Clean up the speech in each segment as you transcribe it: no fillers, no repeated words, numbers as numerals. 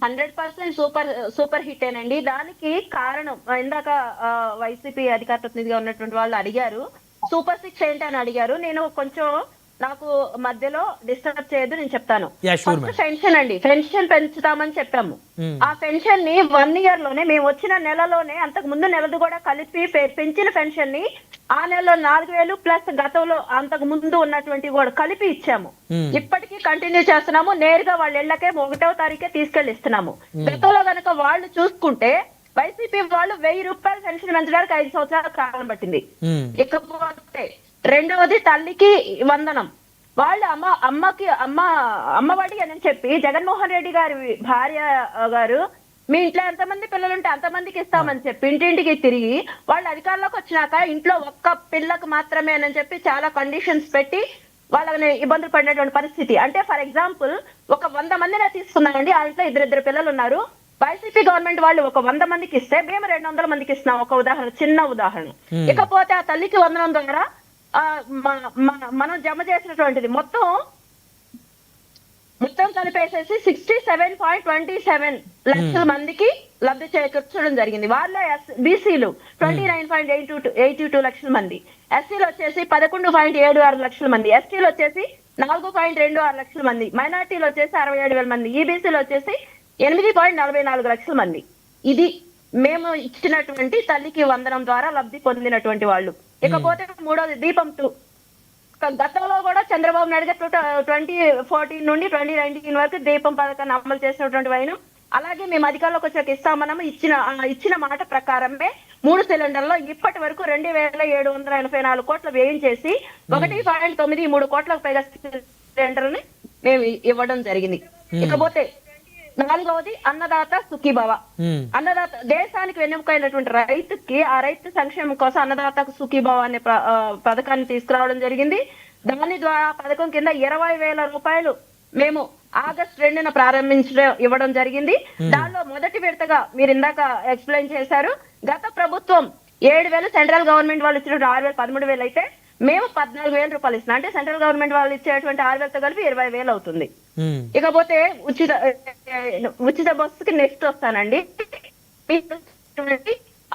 100% super super హిట్టేనండి. దానికి కారణం ఇందాక వైసీపీ అధికార ప్రతినిధిగా ఉన్నటువంటి వాళ్ళు అడిగారు. సూపర్ సిక్స్ ఏంటని అడిగారు. నేను కొంచెం నాకు మధ్యలో డిస్టర్బ్ చేయొద్దు, నేను చెప్తాను. Yeah! Sure first madam. Pension అండి. పెన్షన్ పెంచుతామని చెప్పాము. హ్మ్. ఆ పెన్షన్ ని 1 ఇయర్ లోనే మేము వచ్చిన నెలలోనే అంతకు ముందు నెలది కూడా కలిపి పెంచిన పెన్షన్ ని ఆ నెలలో 4,000 ప్లస్ గతంలో అంతకు ముందు ఉన్నటువంటి కూడా కలిపి ఇచ్చాము. హ్మ్. ఇప్పటికీ కంటిన్యూ చేస్తున్నాము. నేరుగా వాళ్ళ ఇళ్లకే 1వ తారీఖే తీసుకెళ్లి ఇస్తున్నాము. గతంలో గనక వాళ్ళు చూసుకుంటే వైసీపీ వాళ్ళు 1,000 రూపాయలు పెన్షన్ పెంచడానికి 5 సంవత్సరాల కాలం పట్టింది. హ్మ్. ఇకపోతే రెండవది తల్లికి వందనం. వాళ్ళు అమ్మఒడి అని చెప్పి జగన్మోహన్ రెడ్డి గారి భార్య గారు మీ ఇంట్లో ఎంతమంది పిల్లలుంటే అంతమందికి ఇస్తామని చెప్పి ఇంటింటికి తిరిగి వాళ్ళు అధికారంలోకి వచ్చినాక ఇంట్లో ఒక్క పిల్లకు మాత్రమే అని చెప్పి చాలా కండిషన్స్ పెట్టి వాళ్ళని ఇబ్బందులు పడినటువంటి పరిస్థితి. అంటే ఫర్ ఎగ్జాంపుల్ ఒక 100 మందినే తీసుకున్నామండి. ఆ ఇంట్లో ఇద్దరు పిల్లలు ఉన్నారు. వైసీపీ గవర్నమెంట్ వాళ్ళు ఒక 100 మందికి ఇస్తే మేము 200 మందికి ఇస్తున్నాం. ఒక ఉదాహరణ, చిన్న ఉదాహరణ. ఇకపోతే ఆ తల్లికి వందనం ద్వారా మనం జమ చేసినటువంటిది మొత్తం కలిపేసేసి 67.27 లక్షల మందికి లబ్ధి చేకూర్చడం జరిగింది. వాళ్ళ బీసీలు 29.82 లక్షల మంది, ఎస్సీలు వచ్చేసి 11.76 లక్షల మంది, ఎస్టీలు వచ్చేసి 4.26 లక్షల మంది, మైనార్టీలు వచ్చేసి 67,000 మంది, ఈబీసీలు వచ్చేసి 8.44 లక్షల మంది. ఇది మేము ఇచ్చినటువంటి తల్లికి వందనం ద్వారా లబ్ధి పొందినటువంటి వాళ్ళు. ఇకపోతే మూడోది దీపం 2. గతంలో కూడా చంద్రబాబు నాయుడు గారు 2014 నుండి 2019 వరకు దీపం పథకాన్ని అమలు చేసినటువంటి వైనం. అలాగే మేము అధికారంలోకి వచ్చాక ఇస్తామన్నాము. ఇచ్చిన మాట ప్రకారమే 3 సిలిండర్లో ఇప్పటి వరకు 2,784 కోట్ల వ్యయం చేసి 1.93 కోట్లకు పైగా సిలిండర్ ని మేము ఇవ్వడం జరిగింది. ఇకపోతే 4వది అన్నదాత సుఖీభవ. అన్నదాత దేశానికి వెన్నెముకైనటువంటి రైతుకి ఆ రైతు సంక్షేమం కోసం అన్నదాత సుఖీభవ అనే పథకాన్ని తీసుకురావడం జరిగింది. దాని ద్వారా పథకం కింద 20,000 రూపాయలు మేము ఆగస్టు 2న ఇవ్వడం జరిగింది. దానిలో మొదటి విడతగా మీరు ఇందాక ఎక్స్ప్లెయిన్ చేశారు. గత ప్రభుత్వం 7,000, సెంట్రల్ గవర్నమెంట్ వాళ్ళు ఇచ్చినటువంటి 6,000, 13,000 అయితే మేము 14,000 రూపాయలు ఇస్తున్నాం. అంటే సెంట్రల్ గవర్నమెంట్ వాళ్ళు ఇచ్చేటువంటి 6,000తో కలిపి 20,000 అవుతుంది. ఇకపోతే ఉచిత బస్సుకి నెక్స్ట్ వస్తానండి.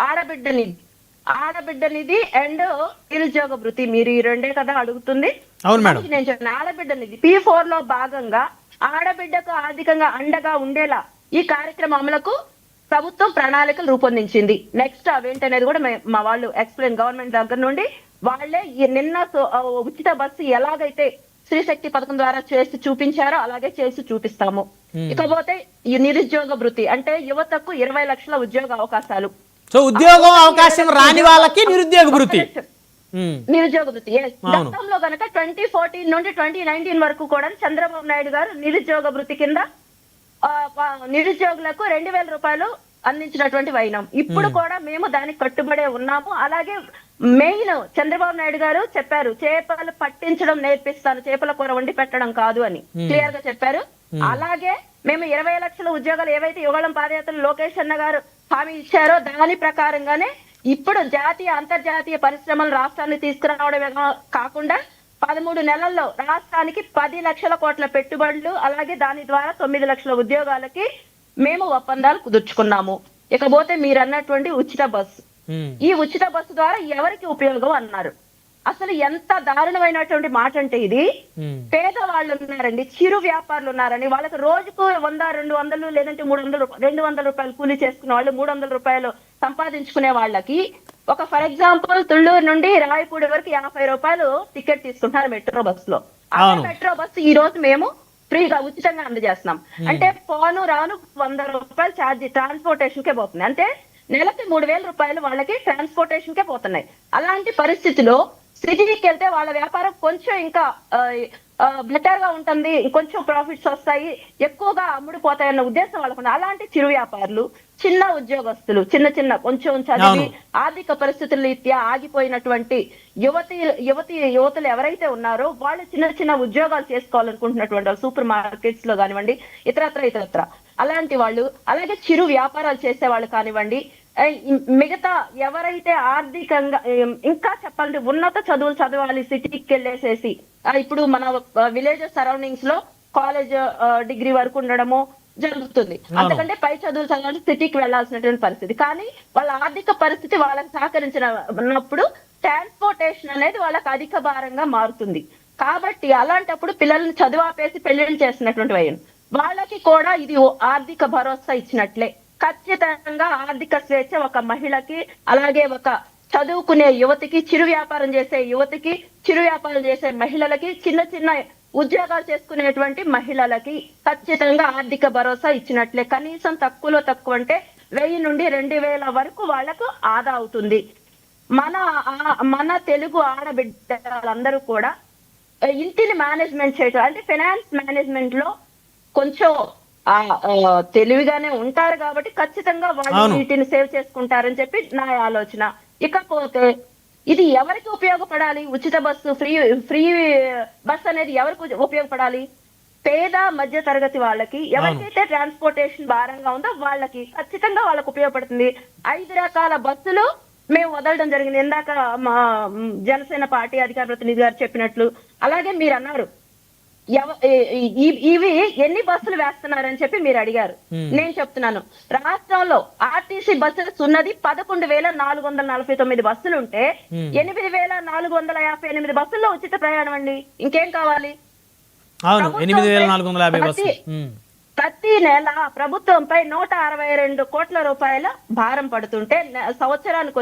ఆడబిడ్డ నిధి అండ్ నిరుద్యోగ భృతి. మీరు ఈ రెండే కదా అడుగుతుంది. నేను చెప్పిన ఆడబిడ్డ నిధి P4 లో భాగంగా ఆడబిడ్డకు ఆర్థికంగా అండగా ఉండేలా ఈ కార్యక్రమం అమలుకు ప్రభుత్వం ప్రణాళికలు రూపొందించింది. నెక్స్ట్ అవేంటనేది కూడా మా వాళ్ళు ఎక్స్ప్లెయిన్ గవర్నమెంట్ దగ్గర నుండి వాళ్ళే నిన్న ఉచిత బస్సు ఎలాగైతే స్త్రీశక్తి పథకం ద్వారా చేసి చూపించారో అలాగే చేసి చూపిస్తాము. ఇకపోతే ఈ నిరుద్యోగ భృతి అంటే యువతకు 20 లక్షల ఉద్యోగ అవకాశాలు. సో ఉద్యోగం అవకాశం రాని వాళ్ళకి నిరుద్యోగ భృతి. గతంలో గనక 2014 నుండి 2019 వరకు కూడా చంద్రబాబు నాయుడు గారు నిరుద్యోగ భృతి కింద నిరుద్యోగులకు 2,000 రూపాయలు అందించినటువంటి వైనం. ఇప్పుడు కూడా మేము దానికి కట్టుబడే ఉన్నాము. అలాగే మెయిన్ చంద్రబాబు నాయుడు గారు చెప్పారు, చేపలు పట్టించడం నేర్పిస్తాను, చేపల కూర వండి పెట్టడం కాదు అని క్లియర్ గా చెప్పారు. అలాగే మేము 20 లక్షల ఉద్యోగాలు ఏవైతే యుగళం పాదయాత్రలు లోకేష్ అన్న గారు హామీ ఇచ్చారో దాని ప్రకారంగానే ఇప్పుడు జాతీయ అంతర్జాతీయ పరిశ్రమలు రాష్ట్రాన్ని తీసుకురావడమే కాకుండా 13 నెలల్లో రాష్ట్రానికి 10 లక్షల కోట్ల పెట్టుబడులు, అలాగే దాని ద్వారా 9 లక్షల ఉద్యోగాలకి మేము ఒప్పందాలు కుదుర్చుకున్నాము. ఇకపోతే మీరు అన్నటువంటి ఉచిత బస్సు, ఈ ఉచిత బస్సు ద్వారా ఎవరికి ఉపయోగం అన్నారు. అసలు ఎంత దారుణమైనటువంటి మాట అంటే ఇది. పేదవాళ్ళు ఉన్నారండి, చిరు వ్యాపారులు ఉన్నారని వాళ్ళకి రోజుకు 100, 200 లేదంటే 200 రూపాయలు కూలీ చేసుకునే వాళ్ళు 300 రూపాయలు సంపాదించుకునే వాళ్ళకి ఒక ఫర్ ఎగ్జాంపుల్ తుళ్ళూరు నుండి రాయపూడి వరకు 50 రూపాయలు టికెట్ తీసుకుంటున్నారు మెట్రో బస్ లో. అదే మెట్రో బస్సు ఈ రోజు మేము ఫ్రీగా ఉచితంగా అందజేస్తున్నాం. అంటే పోను రాను 100 రూపాయలు ఛార్జీ ట్రాన్స్పోర్టేషన్ కే పోతుంది. అంటే నెలకి 3,000 రూపాయలు వాళ్ళకి ట్రాన్స్పోర్టేషన్ కే పోతున్నాయి. అలాంటి పరిస్థితిలో సిటీకి వెళ్తే వాళ్ళ వ్యాపారం కొంచెం ఇంకా బెటర్ గా ఉంటుంది, కొంచెం ప్రాఫిట్స్ వస్తాయి, ఎక్కువగా అమ్ముడుపోతాయన్న ఉద్దేశం వాళ్ళకు. అలాంటి చిరు వ్యాపారులు, చిన్న ఉద్యోగస్తులు, చిన్న కొంచెం చదివి ఆర్థిక పరిస్థితుల రీత్యా ఆగిపోయినటువంటి యువతులు ఎవరైతే ఉన్నారో వాళ్ళు చిన్న ఉద్యోగాలు చేసుకోవాలనుకుంటున్నటువంటి వాళ్ళు సూపర్ మార్కెట్స్ లో కానివ్వండి, ఇతరత్ర అలాంటి వాళ్ళు, అలాగే చిరు వ్యాపారాలు చేసే వాళ్ళు కానివ్వండి, మిగతా ఎవరైతే ఆర్థికంగా ఇంకా చెప్పాలంటే ఉన్నత చదువులు చదవాలి సిటీకి వెళ్ళేసేసి ఇప్పుడు మన విలేజ్ సరౌండింగ్స్ లో కాలేజ్ డిగ్రీ వరకు ఉండడము, జరుగుతుంది. అంతకంటే పై చదువులు చదవాలంటే సిటీకి వెళ్లాల్సినటువంటి పరిస్థితి. కానీ వాళ్ళ ఆర్థిక పరిస్థితి వాళ్ళకి సహకరించినప్పుడు ట్రాన్స్పోర్టేషన్ అనేది వాళ్ళకి అధిక భారంగా మారుతుంది. కాబట్టి అలాంటప్పుడు పిల్లల్ని చదువు ఆపేసి పెళ్లిళ్ళు చేసినటువంటి వయసు వాళ్ళకి కూడా ఇది ఆర్థిక భరోసా ఇచ్చినట్లే. ఖచ్చితంగా ఆర్థిక స్వేచ్ఛ ఒక మహిళకి, అలాగే ఒక చదువుకునే యువతికి, చిరు వ్యాపారం చేసే యువతికి, చిరు వ్యాపారం చేసే మహిళలకి, చిన్న చిన్న ఉద్యోగాలు చేసుకునేటువంటి మహిళలకి ఖచ్చితంగా ఆర్థిక భరోసా ఇచ్చినట్లే. కనీసం తక్కువలో తక్కువ అంటే 1000 నుండి 2000 వరకు వాళ్లకు ఆదా అవుతుంది. మన తెలుగు ఆడబిడ్డలందరూ కూడా ఇంటిని మేనేజ్మెంట్ చేయటం అంటే ఫైనాన్స్ మేనేజ్మెంట్ లో కొంచెం తెలివిగానే ఉంటారు కాబట్టి ఖచ్చితంగా వాళ్ళు వీటిని సేవ్ చేసుకుంటారని చెప్పి నా ఆలోచన. ఇకపోతే ఇది ఎవరికి ఉపయోగపడాలి? ఉచిత బస్సు, ఫ్రీ బస్ అనేది ఎవరికి ఉపయోగపడాలి? పేద మధ్య తరగతి వాళ్ళకి, ఎవరికైతే ట్రాన్స్పోర్టేషన్ భారంగా ఉందో వాళ్ళకి ఖచ్చితంగా వాళ్ళకి ఉపయోగపడుతుంది. 5 రకాల బస్సులు మేము వదలడం జరిగింది. ఇందాక మా జనసేన పార్టీ అధికార ప్రతినిధి గారు చెప్పినట్లు. అలాగే మీరు అన్నారు ఇవి ఎన్ని బస్సులు వేస్తున్నారని చెప్పి మీరు అడిగారు. నేను చెప్తున్నాను, రాష్ట్రంలో ఆర్టీసీ బస్సులు ఉన్నది 11,449 బస్సులు ఉంటే 8,458 బస్సుల్లో ఉచిత ప్రయాణం అండి. ఇంకేం కావాలి? ప్రతి నెల ప్రభుత్వంపై 162 కోట్ల రూపాయల భారం పడుతుంటే సంవత్సరానికి